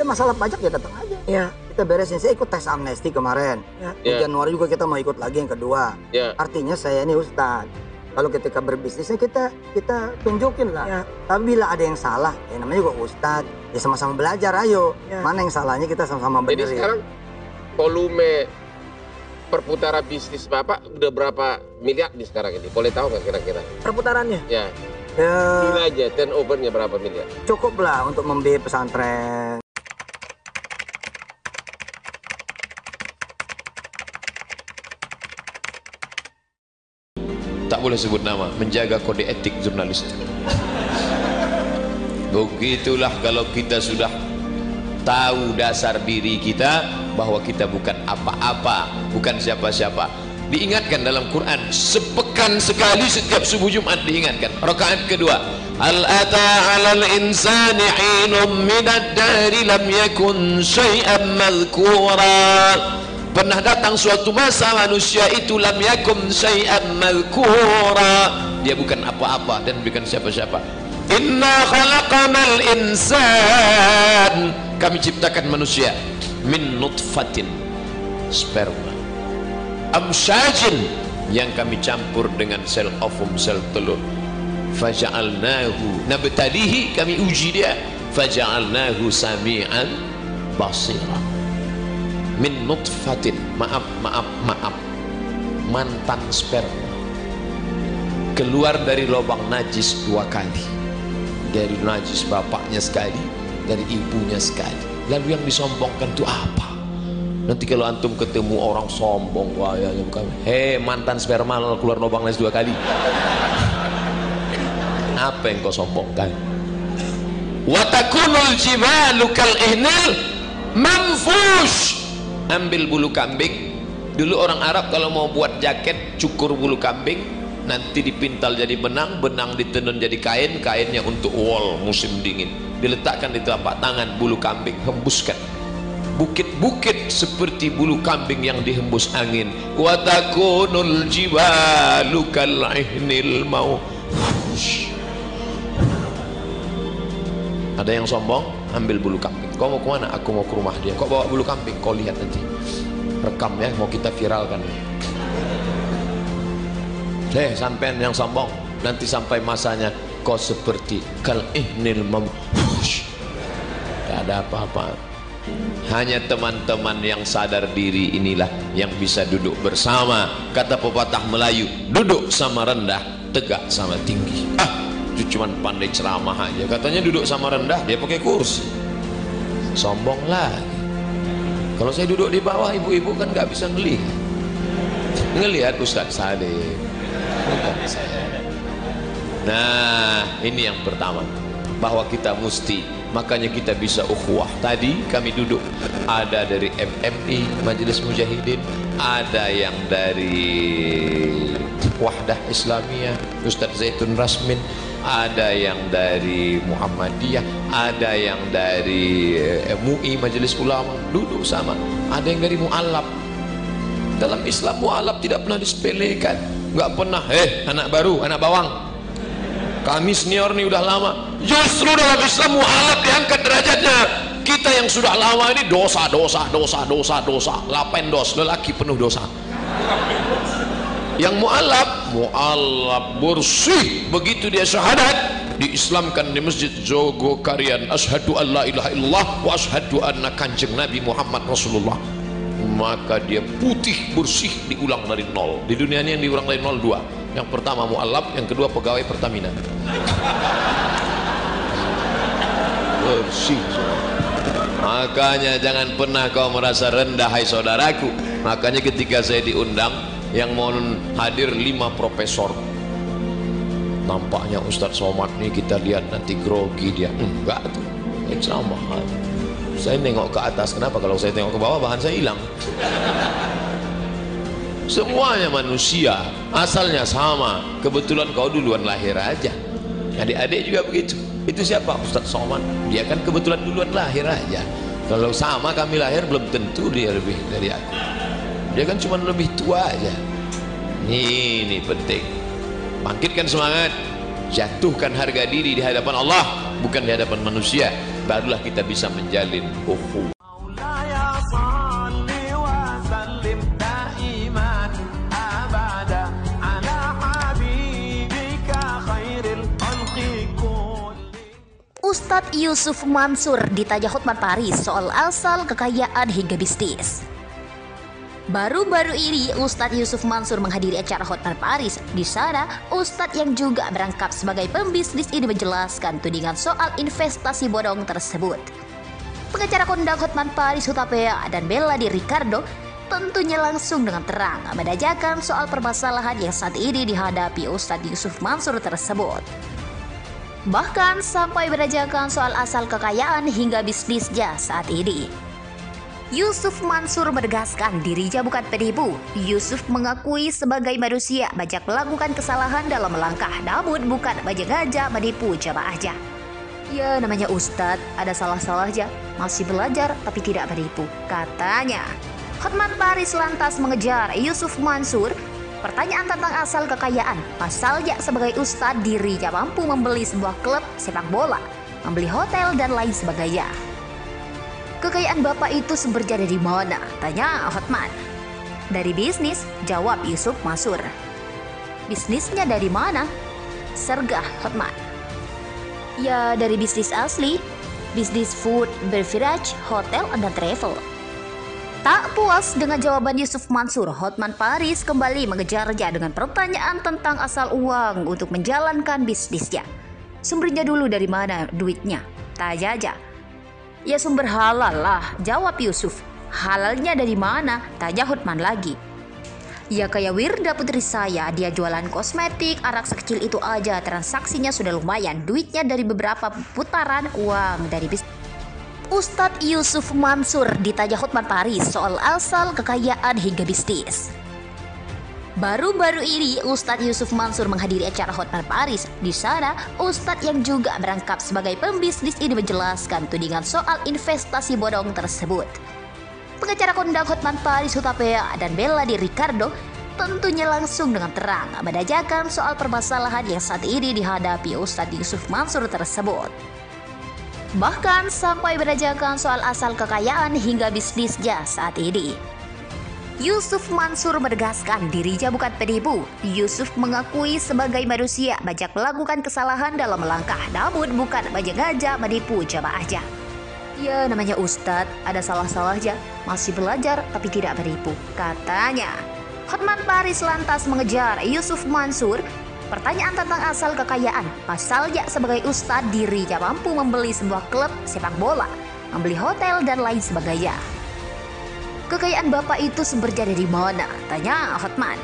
ada masalah pajak ya datang aja. Ya. Kita beresin. Saya ikut tes amnesti kemarin. Di Januari juga kita mau ikut lagi yang kedua. Artinya saya ini Ustadz. Kalau ketika berbisnisnya kita tunjukin lah. Tapi bila ada yang salah, ya namanya juga Ustadz. Ya sama-sama belajar, ayo. Mana yang salahnya kita sama-sama benerin. Jadi sekarang volume perputaran bisnis Bapak udah berapa miliar nih sekarang ini? Boleh tahu nggak kira-kira? Perputarannya? Ya. Gila aja, turnovernya berapa miliar? Cukup lah untuk membiayai pesantren. Tak boleh sebut nama, menjaga kode etik jurnalis. Begitulah kalau kita sudah tahu dasar diri kita bahwa kita bukan apa-apa, bukan siapa-siapa. Diingatkan dalam Quran sepekan sekali setiap subuh Jumat diingatkan. Rakaat kedua, hal ata 'alal insani 'inun minad dari lam yakun syai'an madhkura. Pernah datang suatu masa manusia itu lam yakum syai'an madhkura, dia bukan apa-apa dan bukan siapa-siapa. Inna khalaqanal insan, kami ciptakan manusia min nutfatin, sperma, amsyajin, yang kami campur dengan sel ovum, sel telur, faja'alnahu nabtalihi, kami uji dia, faja'alnahu sami'an basira. Min nutfatin, maaf mantan sperma, keluar dari lubang najis 2 kali, dari najis bapaknya sekali, dari ibunya sekali. Lalu yang disombongkan itu apa? Nanti kalau antum ketemu orang sombong, wah ya bukan, mantan sperma keluar lubang najis 2 kali. Apa yang kau sombongkan? Wa takunul jibalu kal ihnil manfush. Ambil bulu kambing. Dulu orang Arab kalau mau buat jaket cukur bulu kambing, nanti dipintal jadi benang, benang ditenun jadi kain, kainnya untuk wol musim dingin, diletakkan di telapak tangan bulu kambing, hembuskan. Bukit-bukit seperti bulu kambing yang dihembus angin. Wa takunul jibalu kal ihnil mawfush. Ada yang sombong, ambil bulu kambing. Kau mau kemana? Aku mau ke rumah dia. Kok bawa bulu kambing? Kau lihat nanti, rekam ya, mau kita viralkan. Sampean yang sombong, nanti sampai masanya kau seperti kal ihnil mamfush. Tidak ada apa-apa. Hanya teman-teman yang sadar diri inilah yang bisa duduk bersama. Kata pepatah Melayu, duduk sama rendah, tegak sama tinggi. Itu cuma pandai ceramah aja, katanya duduk sama rendah, dia pakai kursi. Sombong lagi. Kalau saya duduk di bawah, ibu-ibu kan nggak bisa ngelihat Ustaz Salim. Nah, ini yang pertama, bahwa kita mesti, makanya kita bisa ukhuwah. Tadi kami duduk, ada dari MMI Majelis Mujahidin, ada yang dari Wahdah Islamiyah Ustaz Zaitun Rasmin, ada yang dari Muhammadiyah, ada yang dari MUI Majelis Ulama, duduk sama. Ada yang dari Mu'alaf. Dalam Islam Mu'alaf tidak pernah disepelekan, nggak pernah anak baru, anak bawang, kami senior nih udah lama. Justru dalam Islam Mu'alaf diangkat derajatnya. Kita yang sudah lama ini dosa, lapen dos, lelaki penuh dosa. Yang mu'alaf bersih, begitu dia syahadat, diislamkan di masjid Jogokarian, asyhadu an la ilaha illallah wa asyhadu anna kanjeng Nabi Muhammad Rasulullah, maka dia putih bersih, diulang dari nol. Di dunia ini yang diulang dari nol 2. Yang pertama mu'alaf, yang kedua pegawai Pertamina. Bersih. Makanya jangan pernah kau merasa rendah, hai saudaraku. Makanya ketika saya diundang, yang mau hadir 5 profesor, nampaknya Ustadz Somad nih, kita lihat nanti grogi dia. Enggak tuh, ceramah. Saya nengok ke atas, kenapa? Kalau saya tengok ke bawah bahan saya hilang. Semuanya manusia, asalnya sama. Kebetulan kau duluan lahir aja. Adik-adik juga begitu. Itu siapa? Ustadz Somad. Dia kan kebetulan duluan lahir aja. Kalau sama kami lahir, belum tentu dia lebih dari aku. Dia kan cuma lebih tua aja. Ini penting. Bangkitkan semangat, jatuhkan harga diri di hadapan Allah, bukan di hadapan manusia. barulah kita bisa menjalin ukhuwah. Ustadz Yusuf Mansur ditanya Hotman Paris soal asal kekayaan hingga bisnis. Baru-baru ini Ustadz Yusuf Mansur menghadiri acara Hotman Paris. Di sana, Ustadz yang juga merangkap sebagai pembisnis ini menjelaskan tudingan soal investasi bodong tersebut. Pengacara kondang Hotman Paris Hutapea dan Bella Di Ricardo tentunya langsung dengan terang menanyakan soal permasalahan yang saat ini dihadapi Ustadz Yusuf Mansur tersebut. Bahkan sampai menanyakan soal asal kekayaan hingga bisnisnya saat ini. Yusuf Mansur menegaskan dirinya bukan penipu. Yusuf mengakui sebagai manusia banyak melakukan kesalahan dalam melangkah, namun bukan sengaja menipu jamaahnya. Ya, namanya Ustadz, ada salah-salahnya, masih belajar tapi tidak menipu, katanya. Hotman Paris lantas mengejar Yusuf Mansur. Pertanyaan tentang asal kekayaan, pasalnya sebagai Ustadz dirinya mampu membeli sebuah klub sepak bola, membeli hotel dan lain sebagainya. Kekayaan bapak itu sumbernya dari mana? Tanya Hotman. Dari bisnis, jawab Yusuf Mansur. Bisnisnya dari mana? Sergah Hotman. Ya, dari bisnis asli, bisnis food, beverage, hotel, dan travel. Tak puas dengan jawaban Yusuf Mansur, Hotman Paris kembali mengejarnya dengan pertanyaan tentang asal uang untuk menjalankan bisnisnya. Sumbernya dulu dari mana duitnya? Tanya aja. Ya sumber halal lah, jawab Yusuf. Halalnya dari mana? Tanya Hotman lagi. Ya kayak Wirda putri saya, dia jualan kosmetik, arak sekecil itu aja, transaksinya sudah lumayan. Duitnya dari beberapa putaran uang dari bisnis. Ustadz Yusuf Mansur ditanya Hotman Paris soal asal kekayaan hingga bisnis. Baru-baru ini Ustadz Yusuf Mansur menghadiri acara Hotman Paris. Di sana, Ustadz yang juga merangkap sebagai pembisnis ini menjelaskan tudingan soal investasi bodong tersebut. Pengacara kondang Hotman Paris Hutapea dan Bella Di Ricardo tentunya langsung dengan terang menanyakan soal permasalahan yang saat ini dihadapi Ustadz Yusuf Mansur tersebut. Bahkan sampai menanyakan soal asal kekayaan hingga bisnisnya saat ini. Yusuf Mansur menegaskan dirinya bukan penipu. Yusuf mengakui sebagai manusia banyak melakukan kesalahan dalam melangkah, namun bukan sengaja menipu jamaahnya. Ya namanya Ustadz, ada salah-salahnya, masih belajar tapi tidak menipu, katanya. Hotman Paris lantas mengejar Yusuf Mansur. Pertanyaan tentang asal kekayaan, pasalnya sebagai Ustadz dirinya mampu membeli sebuah klub sepak bola, membeli hotel dan lain sebagainya. Kekayaan bapak itu sumbernya dari mana? Tanya Hotman.